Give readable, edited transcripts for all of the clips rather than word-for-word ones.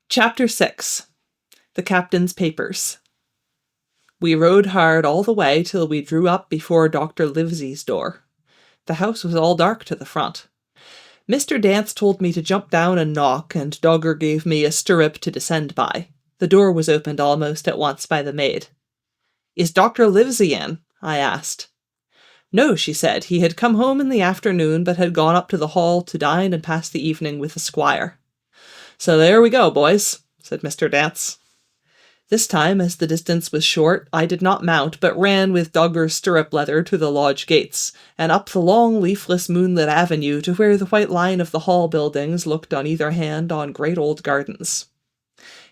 Chapter 6. The Captain's Papers. We rode hard all the way till we drew up before Dr. Livesey's door. The house was all dark to the front. Mr. Dance told me to jump down and knock, and Dogger gave me a stirrup to descend by. The door was opened almost at once by the maid. "Is Dr. Livesey in?" I asked. No, she said. He had come home in the afternoon, but had gone up to the hall to dine and pass the evening with the squire. "So there we go, boys," said Mr. Dance. This time, as the distance was short, I did not mount, but ran with Dogger's stirrup leather to the lodge gates, and up the long, leafless, moonlit avenue to where the white line of the hall buildings looked on either hand on great old gardens.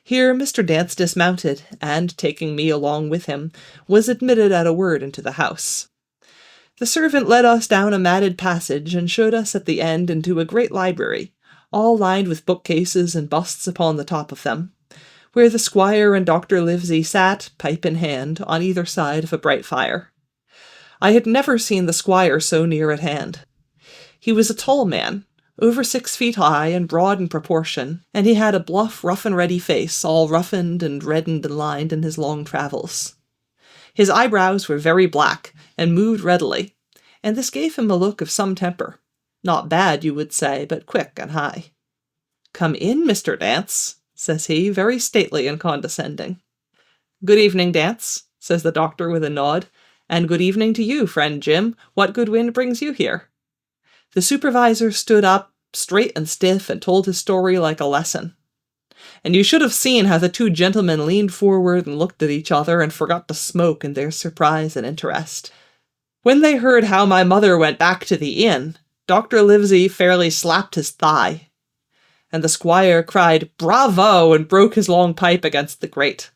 Here Mr. Dance dismounted, and, taking me along with him, was admitted at a word into the house. The servant led us down a matted passage, and showed us at the end into a great library, all lined with bookcases and busts upon the top of them, where the squire and Dr. Livesey sat, pipe in hand, on either side of a bright fire. I had never seen the squire so near at hand. He was a tall man, over 6 feet high and broad in proportion, and he had a bluff, rough-and-ready face, all roughened and reddened and lined in his long travels. His eyebrows were very black, and moved readily, and this gave him a look of some temper. Not bad, you would say, but quick and high. "Come in, Mr. Dance," says he, very stately and condescending. "Good evening, Dance," says the doctor with a nod, "and good evening to you, friend Jim. What good wind brings you here?" The supervisor stood up, straight and stiff, and told his story like a lesson. And you should have seen how the two gentlemen leaned forward and looked at each other and forgot to smoke in their surprise and interest. When they heard how my mother went back to the inn, Dr. Livesey fairly slapped his thigh, and the squire cried "Bravo!" and broke his long pipe against the grate.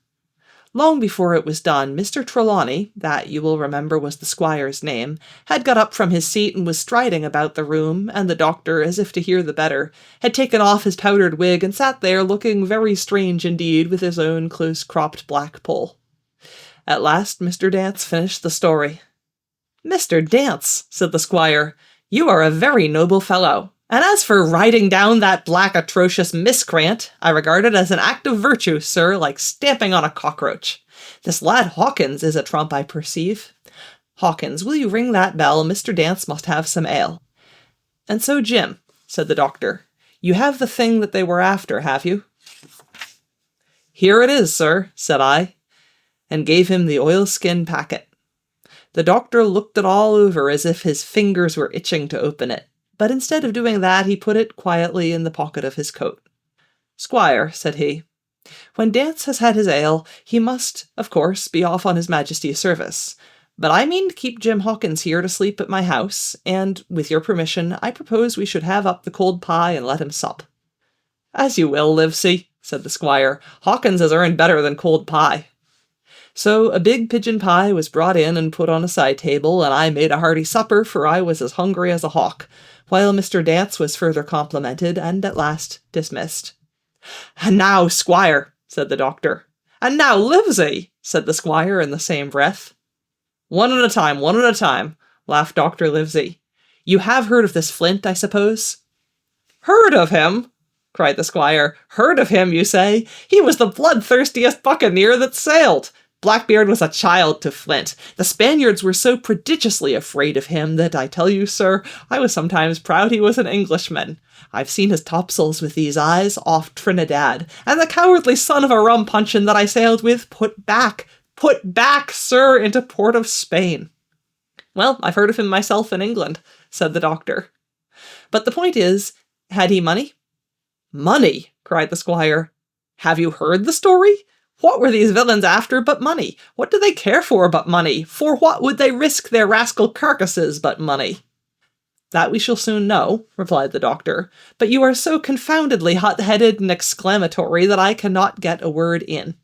Long before it was done, Mr. Trelawney, that you will remember was the squire's name, had got up from his seat and was striding about the room, and the doctor, as if to hear the better, had taken off his powdered wig and sat there looking very strange indeed with his own close-cropped black poll. At last Mr. Dance finished the story. "Mr. Dance," said the squire, "you are a very noble fellow, and as for riding down that black atrocious miscreant, I regard it as an act of virtue, sir, like stamping on a cockroach. This lad Hawkins is a trump, I perceive. Hawkins, will you ring that bell? Mr. Dance must have some ale." "And so, Jim," said the doctor, "you have the thing that they were after, have you?" "Here it is, sir," said I, and gave him the oilskin packet. The doctor looked it all over as if his fingers were itching to open it, but instead of doing that he put it quietly in the pocket of his coat. "Squire," said he, "when Dance has had his ale, he must, of course, be off on his Majesty's service. But I mean to keep Jim Hawkins here to sleep at my house, and, with your permission, I propose we should have up the cold pie and let him sup." "As you will, Livesey," said the squire. "Hawkins has earned better than cold pie." So a big pigeon pie was brought in and put on a side table, and I made a hearty supper, for I was as hungry as a hawk, while Mr. Dance was further complimented, and at last dismissed. "And now, squire," said the doctor. "And now, Livesey," said the squire in the same breath. One at a time," laughed Dr. Livesey. "You have heard of this Flint, I suppose?" "Heard of him?" cried the squire. "Heard of him, you say? He was the bloodthirstiest buccaneer that sailed. Blackbeard was a child to Flint. The Spaniards were so prodigiously afraid of him that, I tell you, sir, I was sometimes proud he was an Englishman. I've seen his topsails with these eyes off Trinidad, and the cowardly son of a rum puncheon that I sailed with put back, sir, into port of Spain." "Well, I've heard of him myself in England," said the doctor. "But the point is, had he money?" "Money!" cried the squire. "Have you heard the story? What were these villains after but money? What do they care for but money? For what would they risk their rascal carcasses but money?" "That we shall soon know," replied the doctor, "but you are so confoundedly hot-headed and exclamatory that I cannot get a word in.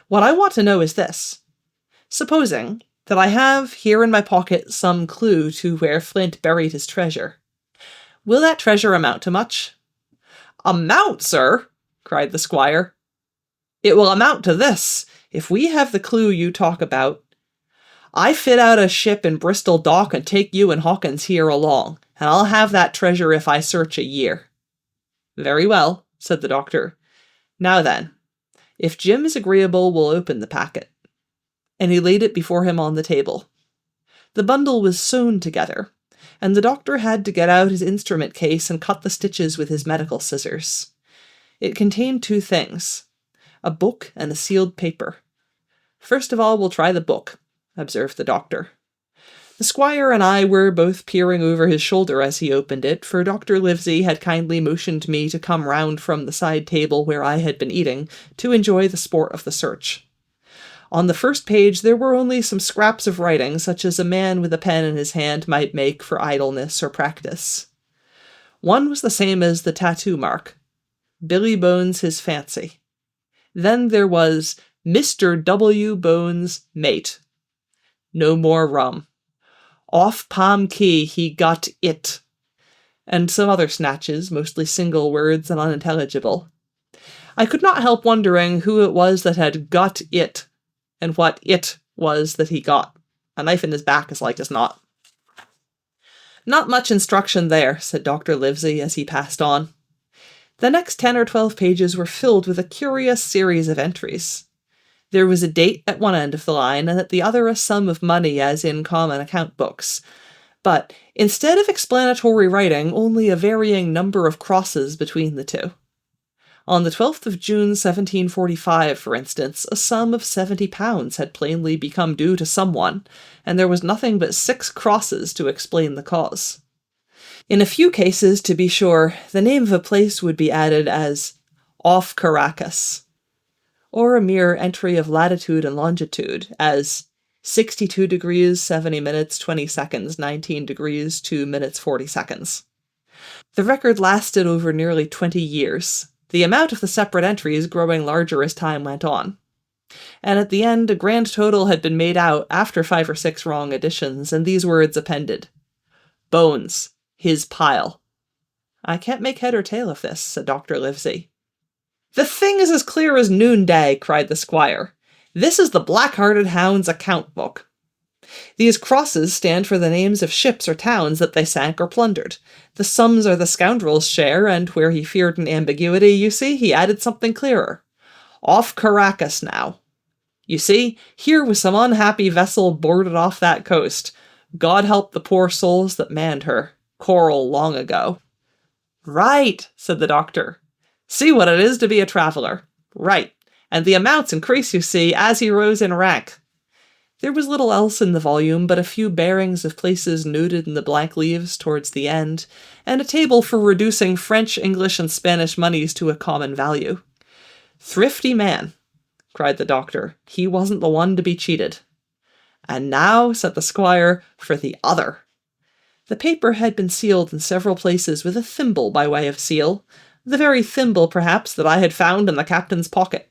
What I want to know is this. Supposing that I have here in my pocket some clue to where Flint buried his treasure. Will that treasure amount to much?" "Amount, sir?" cried the squire. "It will amount to this. If we have the clue you talk about, I fit out a ship in Bristol dock and take you and Hawkins here along, and I'll have that treasure if I search a year." "Very well," said the doctor. Now then, if Jim is agreeable, we'll open the packet. And he laid it before him on the table. The bundle was sewn together, and the doctor had to get out his instrument case and cut the stitches with his medical scissors. It contained two things, a book and a sealed paper. First of all, we'll try the book, observed the doctor. The squire and I were both peering over his shoulder as he opened it, for Dr. Livesey had kindly motioned me to come round from the side table where I had been eating to enjoy the sport of the search. On the first page there were only some scraps of writing such as a man with a pen in his hand might make for idleness or practice. One was the same as the tattoo mark, Billy Bones his fancy. Then there was Mr. W. Bones, mate. No more rum. Off Palm Key he got it. And some other snatches, mostly single words and unintelligible. I could not help wondering who it was that had got it, and what it was that he got. A knife in his back is like as not. Not much instruction there, said Dr. Livesey as he passed on. The next 10 or 12 pages were filled with a curious series of entries. There was a date at one end of the line, and at the other a sum of money as in common account books. But instead of explanatory writing, only a varying number of crosses between the two. On the 12th of June 1745, for instance, a sum of £70 had plainly become due to someone, and there was nothing but 6 crosses to explain the cause. In a few cases, to be sure, the name of a place would be added as off Caracas, or a mere entry of latitude and longitude as 62 degrees, 70 minutes, 20 seconds, 19 degrees, 2 minutes, 40 seconds. The record lasted over nearly 20 years, the amount of the separate entries growing larger as time went on. And at the end, a grand total had been made out after 5 or 6 wrong additions, and these words appended. Bones, his pile. I can't make head or tail of this, said Dr. Livesey. The thing is as clear as noonday, cried the squire. This is the Black-Hearted Hound's account book. These crosses stand for the names of ships or towns that they sank or plundered. The sums are the scoundrel's share, and where he feared an ambiguity, you see, he added something clearer. Off Caracas now. You see, here was some unhappy vessel boarded off that coast. God help the poor souls that manned her. Coral long ago. Right, said the doctor. See what it is to be a traveller. Right, and the amounts increase, you see, as he rose in rank. There was little else in the volume but a few bearings of places noted in the blank leaves towards the end, and a table for reducing French, English, and Spanish moneys to a common value. Thrifty man, cried the doctor. He wasn't the one to be cheated. And now, said the squire, for the other. The paper had been sealed in several places with a thimble by way of seal, the very thimble, perhaps, that I had found in the captain's pocket.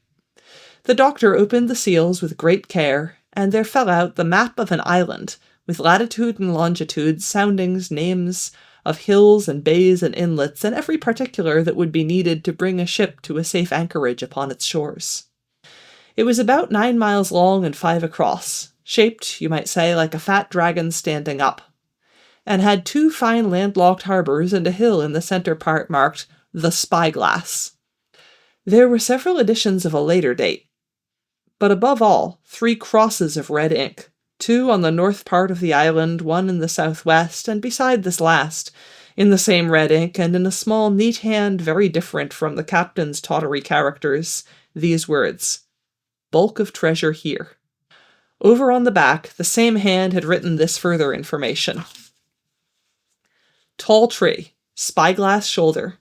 The doctor opened the seals with great care, and there fell out the map of an island, with latitude and longitude, soundings, names of hills and bays and inlets, and every particular that would be needed to bring a ship to a safe anchorage upon its shores. It was about 9 miles long and 5 across, shaped, you might say, like a fat dragon standing up, and had 2 fine landlocked harbours and a hill in the centre part marked the Spyglass. There were several editions of a later date, but above all, 3 crosses of red ink, 2 on the north part of the island, 1 in the southwest, and beside this last, in the same red ink, and in a small neat hand very different from the captain's tawdry characters, these words, Bulk of treasure here. Over on the back, the same hand had written this further information. Tall tree, spyglass shoulder,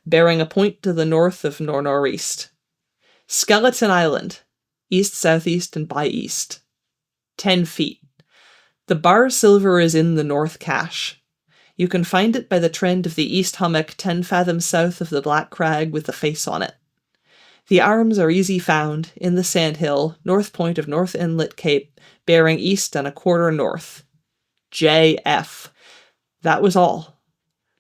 bearing a point to the north of nor-northeast. Skeleton Island, east-southeast and by east. 10 feet. The bar silver is in the north cache. You can find it by the trend of the east hummock 10 fathoms south of the black crag with the face on it. The arms are easy found, in the sandhill, north point of North Inlet Cape, bearing east and a quarter north. J.F. That was all.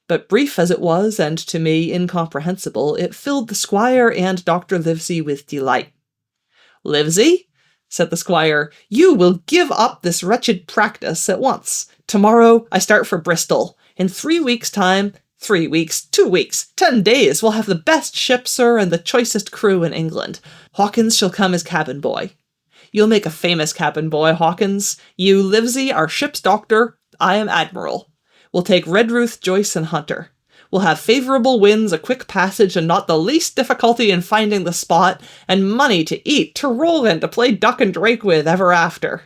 But brief as it was, and to me incomprehensible, it filled the squire and Dr. Livesey with delight. Livesey, said the squire, you will give up this wretched practice at once. Tomorrow I start for Bristol. In 3 weeks' time, 3 weeks, 2 weeks, 10 days, we'll have the best ship, sir, and the choicest crew in England. Hawkins shall come as cabin boy. You'll make a famous cabin boy, Hawkins. You, Livesey, are ship's doctor. I am admiral. We'll take Redruth, Joyce, and Hunter. We'll have favourable winds, a quick passage, and not the least difficulty in finding the spot, and money to eat, to roll in, to play duck and drake with ever after.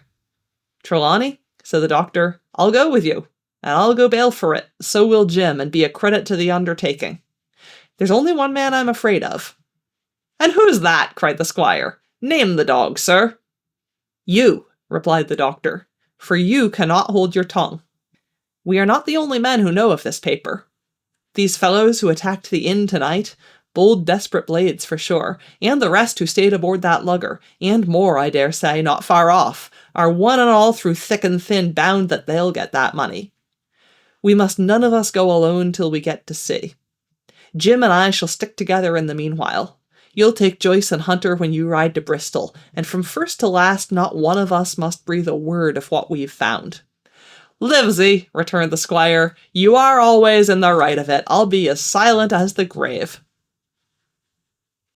Trelawney, said the doctor, I'll go with you, and I'll go bail for it. So will Jim, and be a credit to the undertaking. There's only one man I'm afraid of. And who's that? Cried the squire. Name the dog, sir. You, replied the doctor, for you cannot hold your tongue. We are not the only men who know of this paper. These fellows who attacked the inn tonight, bold desperate blades for sure, and the rest who stayed aboard that lugger, and more, I dare say, not far off, are one and all through thick and thin bound that they'll get that money. We must none of us go alone till we get to sea. Jim and I shall stick together in the meanwhile. You'll take Joyce and Hunter when you ride to Bristol, and from first to last not one of us must breathe a word of what we've found. Livesey, returned the squire, you are always in the right of it. I'll be as silent as the grave.